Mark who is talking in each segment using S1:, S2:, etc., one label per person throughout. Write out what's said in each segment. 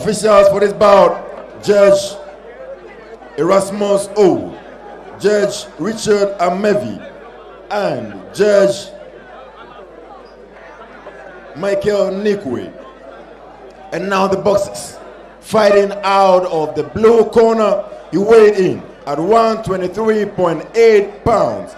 S1: Officials for this bout, Judge Erasmus O, Judge Richard Amevi, and Judge Michael Nikwe. And now the boxers. Fighting out of the blue corner, he weighed in at 123.8 pounds.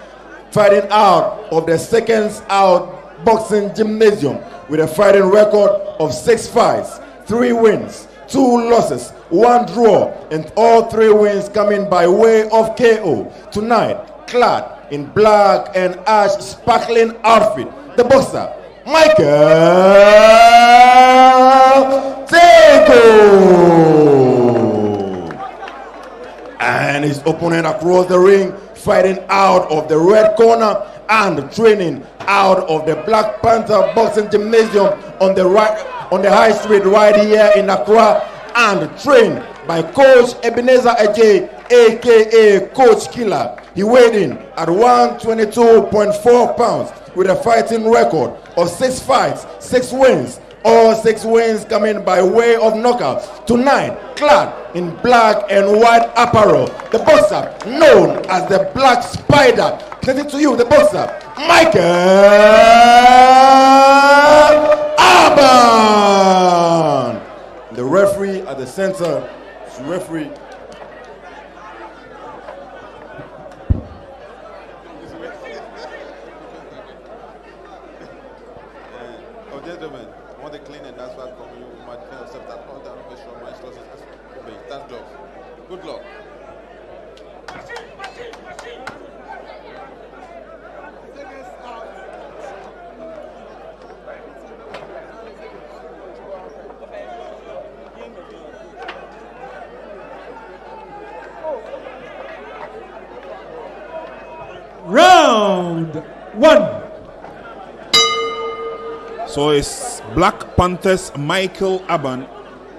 S1: Fighting out of the Seconds Out Boxing Gymnasium with a fighting record of 6 fights, 3 wins, 2 losses, 1 draw, and all 3 wins coming by way of KO. Tonight, clad in black and ash sparkling outfit, the boxer, Michael Tagoe. And his opponent across the ring, fighting out of the red corner and training out of the Black Panther Boxing Gymnasium on the High Street right here in Accra, and trained by Coach Ebenezer Ajay, aka Coach Killer. He weighed in at 122.4 pounds with a fighting record of 6 fights, 6 wins, all 6 wins coming by way of knockout. Tonight, clad in black and white apparel, the boxer known as the Black Spider. Presenting to you, the boxer, Michael Abban. The referee at the center, referee.
S2: Gentlemen, I want to clean and that's why from you might kind of accept that all down make sure my sources obey. That's job. Good luck.
S3: Round 1.
S4: So it's Black Panthers Michael Abban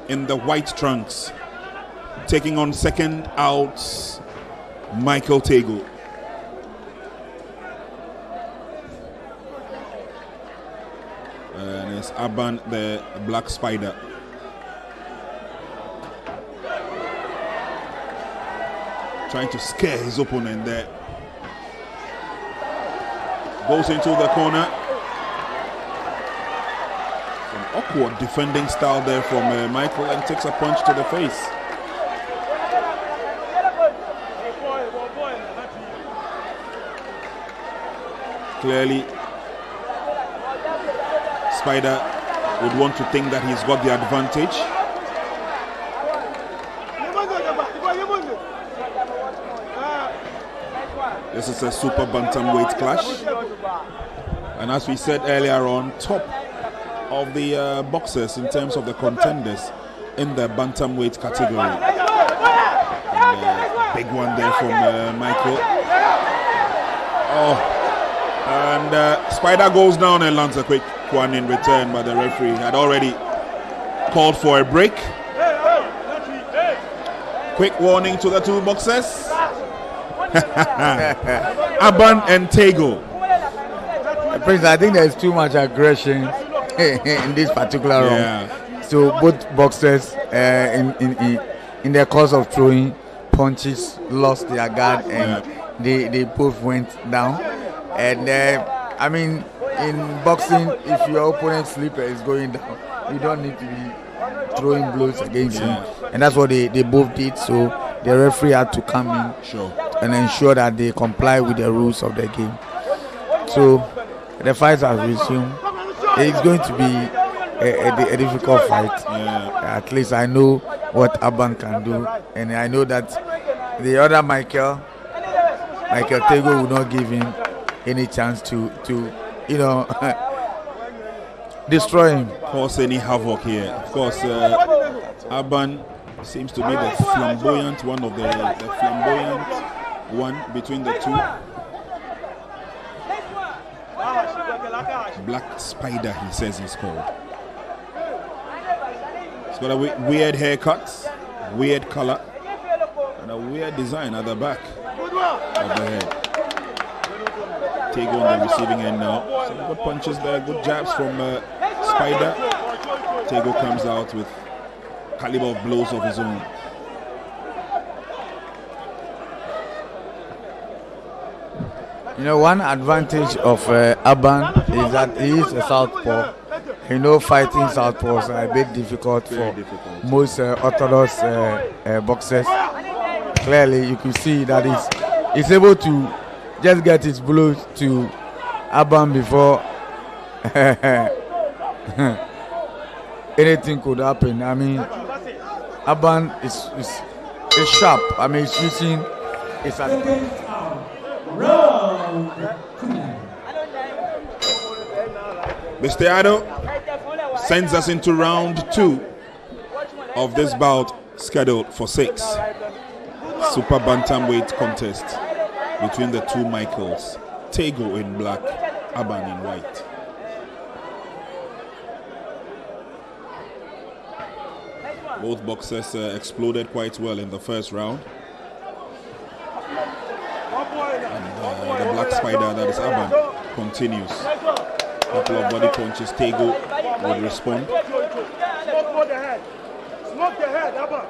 S4: in the white trunks, taking on Second Out Michael Tagoe. And it's Abban the Black Spider. Trying to scare his opponent there. Goes into the corner. Awkward defending style there from Michael, and takes a punch to the face. Clearly, Spider would want to think that he's got the advantage. This is a super bantamweight clash. And as we said earlier on, top of the boxers in terms of the contenders in the bantamweight category. And, big one there from Michael. Oh, and Spider goes down and lands a quick one in return, but the referee had already called for a break. Quick warning to the two boxers. Abban and Tagoe.
S5: Prince, I think there's too much aggression in this particular round. So both boxers in the course of throwing punches lost their guard, and they both went down. And I mean, in boxing, if your opponent's slipper is going down, you don't need to be throwing blows against him, and that's what they both did. So the referee had to come in and ensure that they comply with the rules of the game. So the fight has resumed. It's going to be a difficult fight. At least I know what Abban can do, and I know that the other Michael Tagoe will not give him any chance to destroy him,
S4: cause any havoc here. Of course, Abban seems to be the flamboyant one of the flamboyant one between the two. Black Spider, he says he's called. He's got a weird haircut, weird color, and a weird design at the back of the head. Tagoe on the receiving end now. Some good punches there, good jabs from Spider. Tagoe comes out with caliber of blows of his own.
S5: You know, one advantage of Abban is that he is a southpaw. You know, fighting southpaws are a bit difficult for most orthodox boxers. Clearly, you can see that he's able to just get his blows to Abban before anything could happen. I mean, Abban is sharp. I mean, he's using his
S4: Mr. Ado sends us into round 2 of this bout scheduled for 6. Super bantamweight contest between the two Michaels. Tagoe in black, Abban in white. Both boxers exploded quite well in the first round. And the black spider, that is Abban, continues. Couple of body punches, Tagoe would respond.
S6: Smoke the head. Smoke the head, Abban.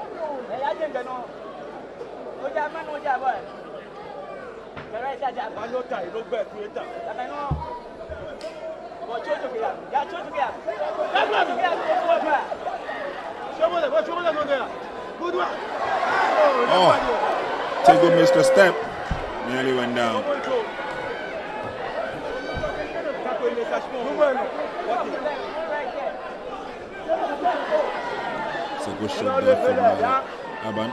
S4: Oh, Tagoe missed a step. Nearly went down. It's a good shot there from Abban.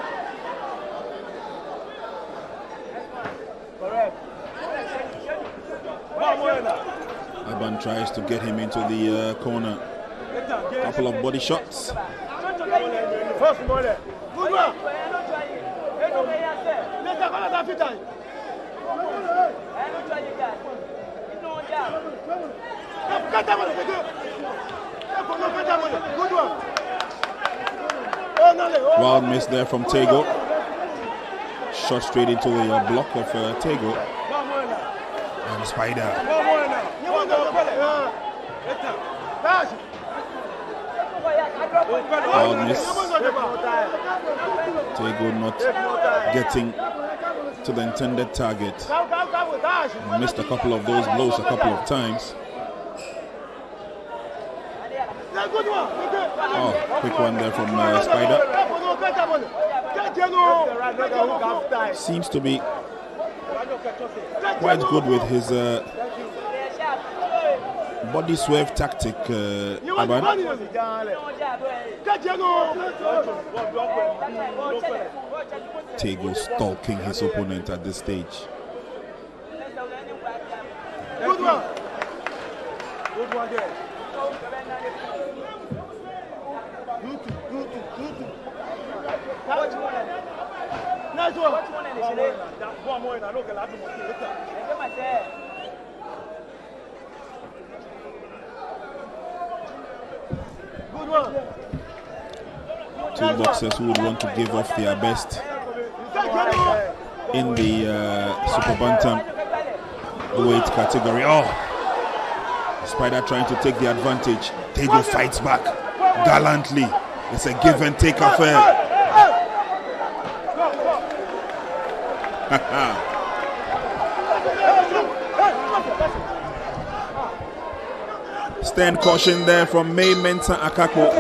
S4: Abban tries to get him into the corner. Couple of body shots. Wild miss there from Tagoe. Shot straight into the block of Tagoe. And Spider. Wild miss. Tagoe not getting to the intended target. Missed a couple of those blows a couple of times. Oh, quick one there from Spider. Seems to be quite good with his body swerve tactic, Abban. Tagoe stalking his opponent at this stage.
S6: Good one. Good one there. Nice one. Good one.
S4: Two boxers who would want to give off their best in the super bantam weight category. Oh, Spider trying to take the advantage. Tagoe fights back gallantly. It's a give and take affair. Stand caution there from May Mensah Akako.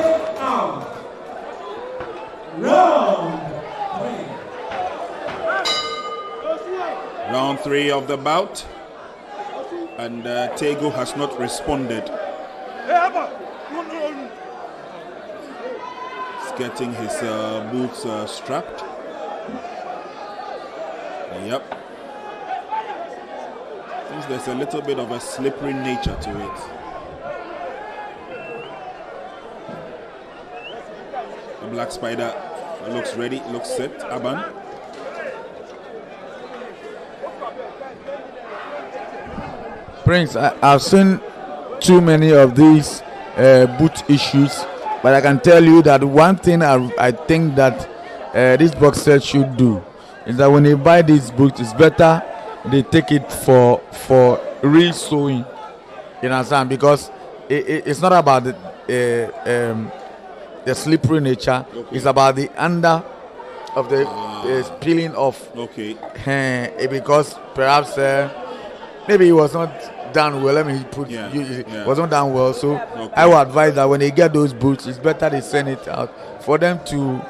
S4: Round 3 of the bout, and Tagoe has not responded. He's getting his boots strapped. Yep. Seems there's a little bit of a slippery nature to it. The black spider looks ready, looks set. Abban.
S5: Prince, I've seen too many of these boot issues, but I can tell you that one thing I think that this boxer should do is that when they buy these boots, it's better they take it for real sewing, you understand? Because it's not about the slippery nature. It's about the under of the peeling off.
S4: Okay.
S5: Because perhaps maybe it was not done well. Let me put it was not done well. So I would advise that when they get those boots, it's better they send it out for them to,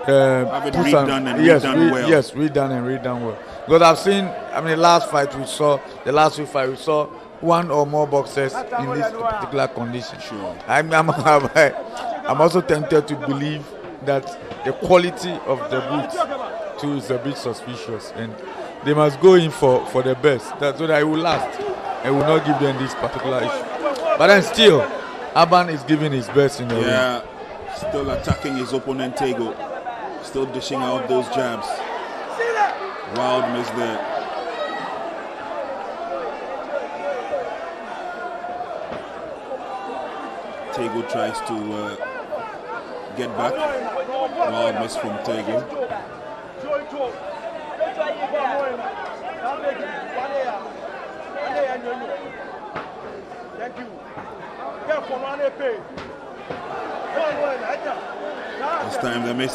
S4: have it redone and redone well.
S5: Yes, redone and redone well. Because I've seen, the last few fights we saw one or more boxers in this particular condition.
S4: Sure.
S5: I'm also tempted to believe that the quality of the boots too is a bit suspicious, and they must go in for the best. That's so that it will last and will not give them this particular issue. But then still, Abban is giving his best in the ring.
S4: Still attacking his opponent Tagoe. Still dishing out those jabs. Wild miss there. Tagoe tries to get back. Wild miss from Tagoe. This time the miss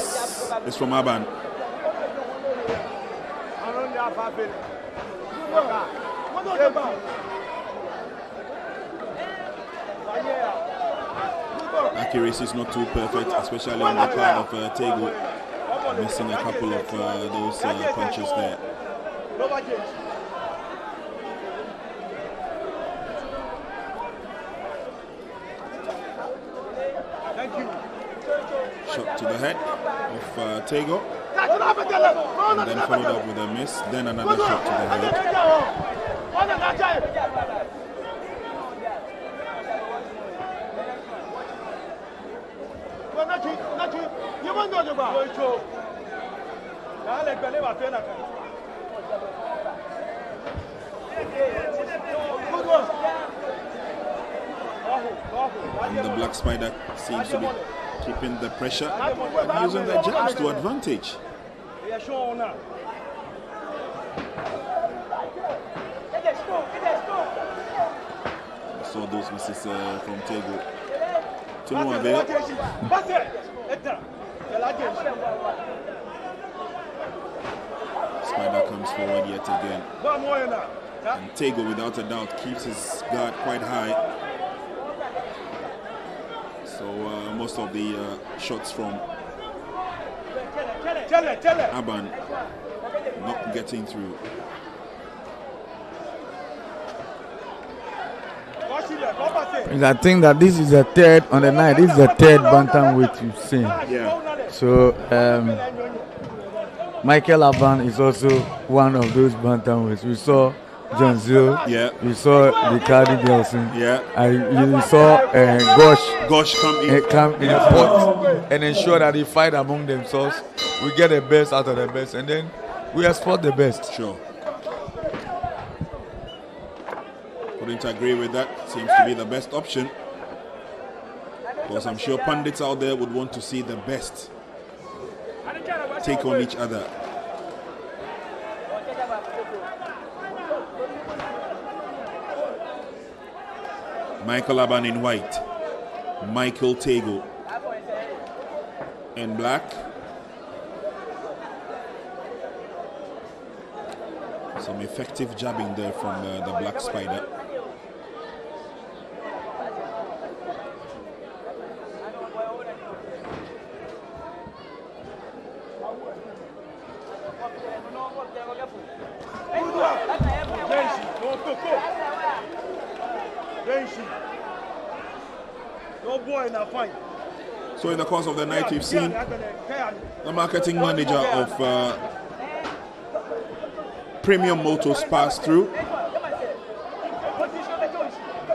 S4: is from Abban. Accuracy is not too perfect, especially on the part of Tagoe, missing a couple of those punches there. Shot to the head of Tagoe, and then followed up with a miss, then another shot to the head. And the Black Spider seems to be keeping the pressure and using the jabs to advantage. Saw those misses from Tagoe. To no avail. Spider comes forward yet again. And Tagoe, without a doubt, keeps his guard quite high. So most of the shots from Abban not getting through.
S5: I think that this is the third on the night. This is the third bantamweight you've seen.
S4: Yeah.
S5: So Michael Abban is also one of those bantamweights. We saw John Zill.
S4: Yeah.
S5: We saw Ricardo Nelson.
S4: Yeah.
S5: You saw
S4: Gosh
S5: come in a pot and ensure that they fight among themselves. We get the best out of the best, and then we export the best.
S4: Sure. Couldn't agree with that. Seems to be the best option. Because I'm sure pundits out there would want to see the best take on each other. Michael Abban in white, Michael Tagoe in black. Some effective jabbing there from the Black Spider. So in the course of the night, we've seen the marketing manager of Premium Motors pass through,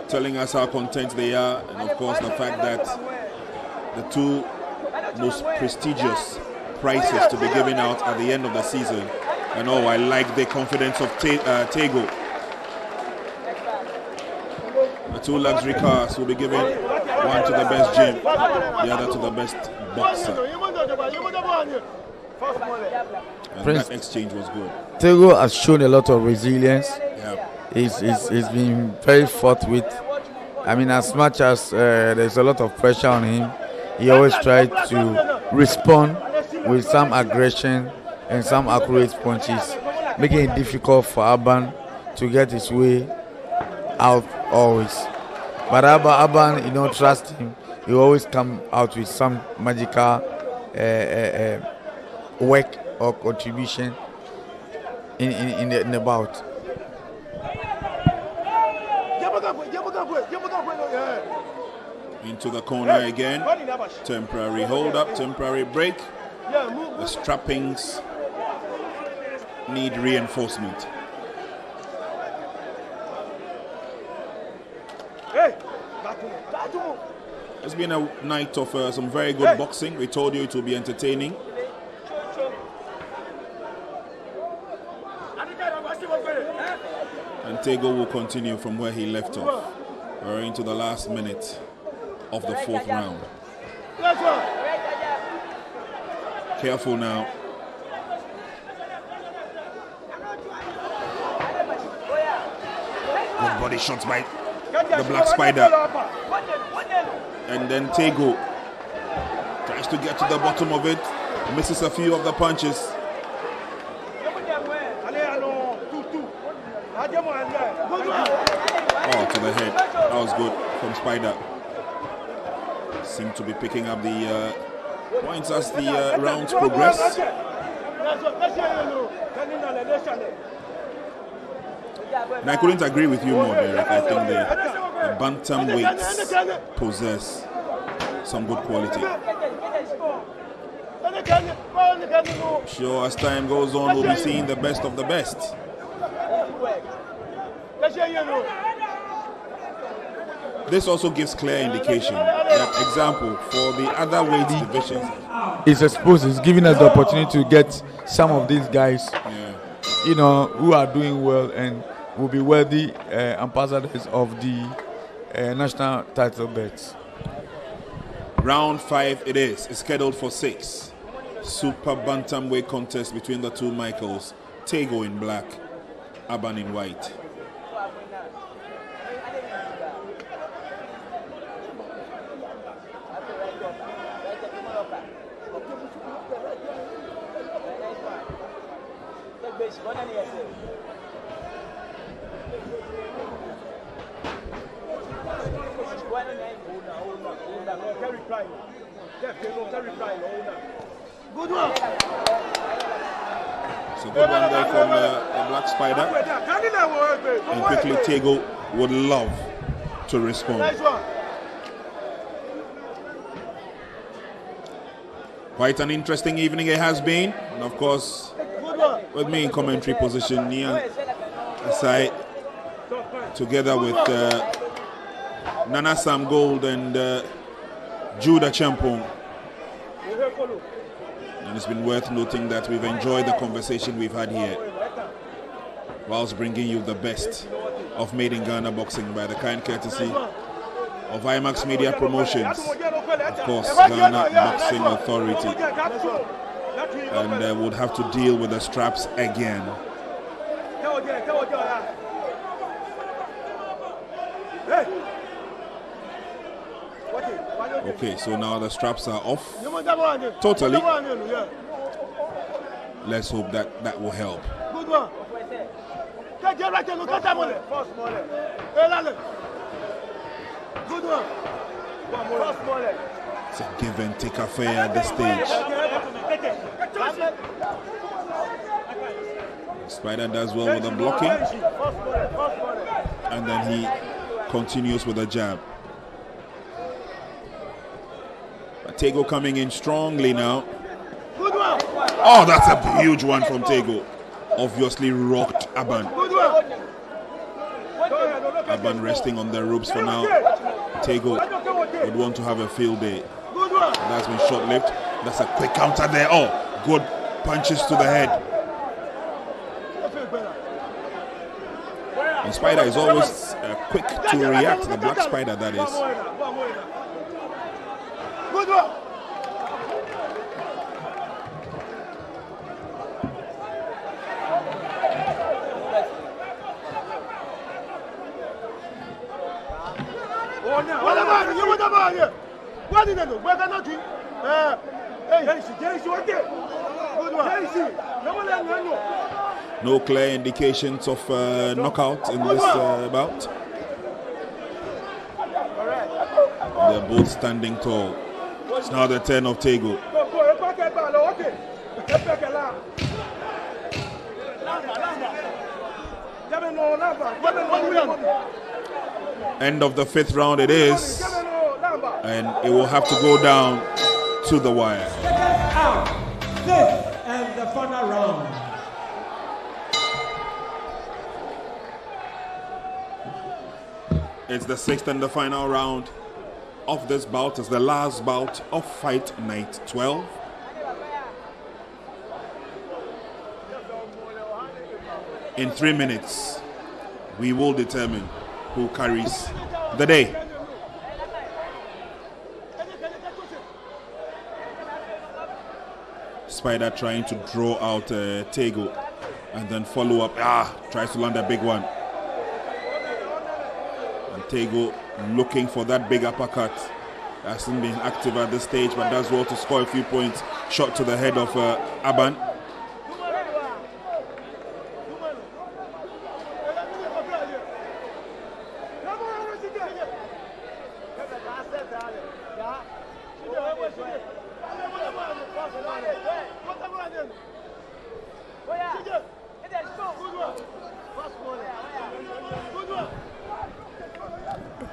S4: telling us how content they are, and of course the fact that the two most prestigious prizes to be given out at the end of the season. And oh, I like the confidence of Tagoe. The two luxury cars will be given, one to the best gym, the other to the best boxer. And that exchange was good.
S5: Tagoe has shown a lot of resilience.
S4: Yeah.
S5: He's been very fought with. I mean, as much as there's a lot of pressure on him, he always tries to respond with some aggression and some accurate punches, making it difficult for Abban to get his way out always. But Abban, you don't trust him. He always come out with some magical work or contribution in the bout.
S4: Into the corner again. Temporary hold up, temporary break. The strappings need reinforcement. It's been a night of some very good boxing. We told you it will be entertaining. And Tagoe will continue from where he left off. We're into the last minute of the 4th round. Careful now. Good body shots by the Black Spider. And then Tagoe tries to get to the bottom of it. Misses a few of the punches. Oh, to the head. That was good from Spider. Seemed to be picking up the points as the rounds progress. And I couldn't agree with you more, Derek. I think the bantamweights possess some good quality. Sure, as time goes on, we'll be seeing the best of the best. This also gives clear indication that, example, for the other weight divisions,
S5: it's exposed. It's giving us the opportunity to get some of these guys, you know, who are doing well and will be worthy ambassadors of the national title belts.
S4: Round 5 it is. It's scheduled for 6. Super bantamweight contest between the two Michaels. Tagoe in black, Abban in white.
S6: Good one.
S4: So good one there from the Black Spider. And quickly Tagoe would love to respond.
S6: Nice one.
S4: Quite an interesting evening it has been. And of course, with me in commentary position, Nian Asai, together with Nana Sam Gold and Judah Champong. And it's been worth noting that we've enjoyed the conversation we've had here, whilst bringing you the best of Made in Ghana boxing by the kind courtesy of IMAX Media Promotions, of course, Ghana Boxing Authority. And would have to deal with the straps again. Okay, so now the straps are off totally. Let's hope that that will help.
S6: Good one. Good one.
S4: It's a give and take affair at this stage. Spider does well with the blocking, and then he continues with a jab. But Tagoe coming in strongly now. Oh, that's a huge one from Tagoe. Obviously rocked Abban. Abban resting on the ropes for now. Tagoe would want to have a field day. That's been short-lived. That's a quick counter there. Oh, good punches to the head. And Spider is always quick to react. The Black Spider, that is. No clear indications of knockout in this bout. They're both standing tall. It's now the turn of Tagoe. End of the 5th round it is, and it will have to go down to the wire.
S3: Out. 5th and the final round.
S4: It's the 6th and the final round of this bout. It's the last bout of fight night 12. In 3 minutes, we will determine who carries the day. Spider trying to draw out Tagoe and then follow up. Tries to land a big one. And Tagoe looking for that big uppercut. Hasn't been active at this stage, but does well to score a few points. Shot to the head of Abban.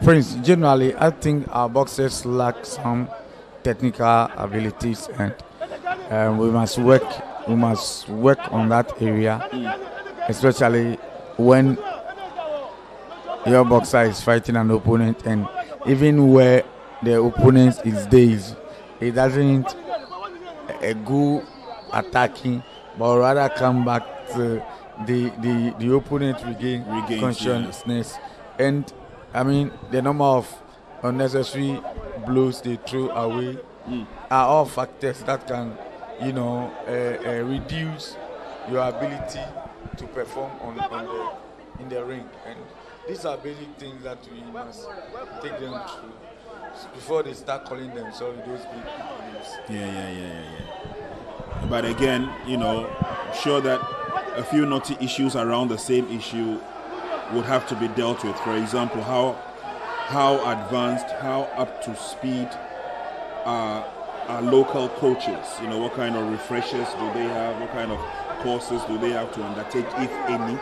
S5: Prince, generally, I think our boxers lack some technical abilities, and we must work on that area, especially when your boxer is fighting an opponent, and even where the opponent is dazed, he doesn't go attacking, but rather come back to the opponent regain consciousness. Yeah. And I mean, the number of unnecessary blows they throw away are all factors that can, reduce your ability to perform in the ring. And these are basic things that we must take them through before they start calling themselves those big players.
S4: Yeah. But again, I'm sure that a few knotty issues around the same issue would have to be dealt with. For example, how advanced, how up to speed are local coaches? What kind of refreshers do they have? What kind of courses do they have to undertake, if any?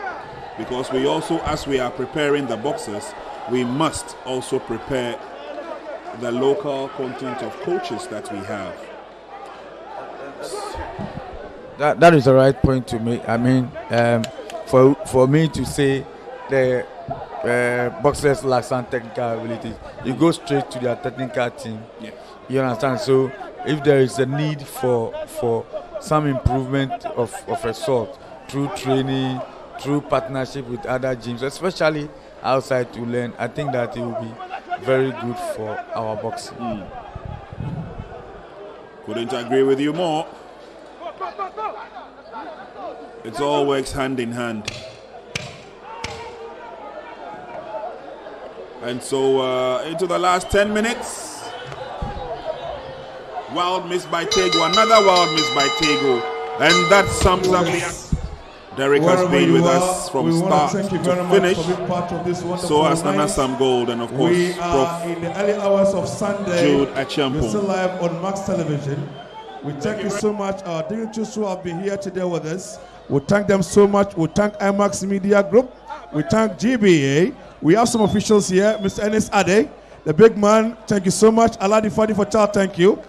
S4: Because we also, as we are preparing the boxers, we must also prepare the local content of coaches that we have.
S5: That is the right point to make. I mean, for me to say the boxers lack some technical abilities, you go straight to their technical team.
S4: Yeah.
S5: You understand? So if there is a need for some improvement of a sort through training, through partnership with other gyms, especially outside to learn, I think that it will be very good for our boxing.
S4: Couldn't agree with you more. It all works hand in hand. And so into the last 10 minutes. Wild miss by Tagoe, another wild miss by Tagoe. And that sums up the... Derek has been with us from start to finish. So has Nana Sam Gold, and of course,
S7: we are in the early hours of Sunday.
S4: Jude Achampo.
S7: We're still live on Max Television. We thank you so much. Our dignitaries who have been here today with us. We thank them so much. We thank IMAX Media Group. We thank GBA. We have some officials here. Mr. Ennis Ade, the big man. Thank you so much. Aladi Fadi Fatal, thank you.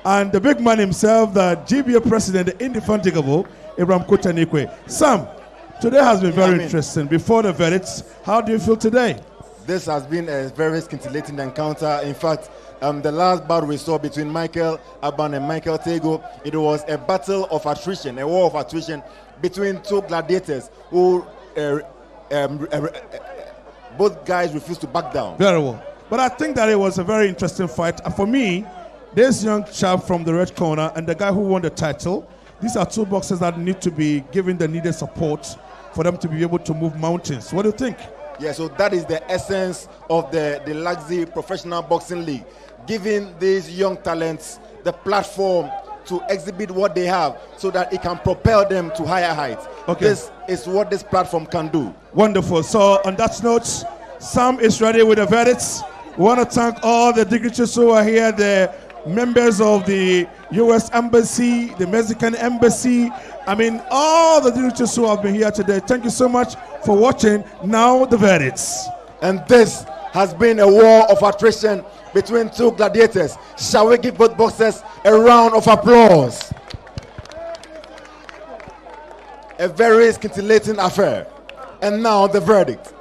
S7: And the big man himself, the GBA president, the indefatigable, Abraham Kotanikwe. Sam, today has been very interesting. Before the verdicts, how do you feel today?
S1: This has been a very scintillating encounter. In fact, the last bout we saw between Michael Abban and Michael Tagoe, it was a battle of attrition, a war of attrition between two gladiators who both guys refused to back down.
S7: Very well. But I think that it was a very interesting fight. For me, this young chap from the red corner and the guy who won the title, these are two boxers that need to be given the needed support for them to be able to move mountains. What do you think?
S1: Yeah, so that is the essence of the Laxi Professional Boxing League, giving these young talents the platform to exhibit what they have so that it can propel them to higher heights.
S7: Okay.
S1: This is what this platform can do.
S7: Wonderful. So on that note, Sam is ready with the verdicts. We want to thank all the dignitaries who are here, the members of the U.S. Embassy, the Mexican Embassy. I mean, all the dignitaries who have been here today. Thank you so much for watching. Now the verdicts.
S1: And this has been a war of attrition between two gladiators. Shall we give both boxers a round of applause? A very scintillating affair. And now the verdict.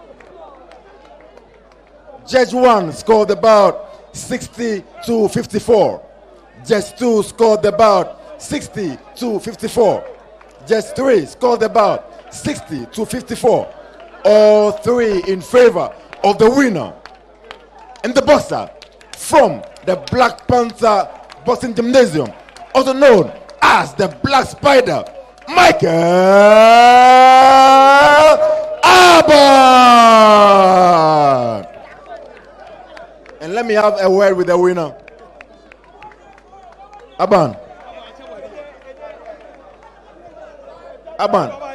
S1: Judge 1 scored the bout 60 to 54. Judge 2 scored the bout 60 to 54. Judge 3 scored the bout 60 to 54. All three in favor of the winner. And the boxer from the Black Panther Boxing Gymnasium, also known as the Black Spider, Michael Abban. And let me have a word with the winner. Abban. Abban.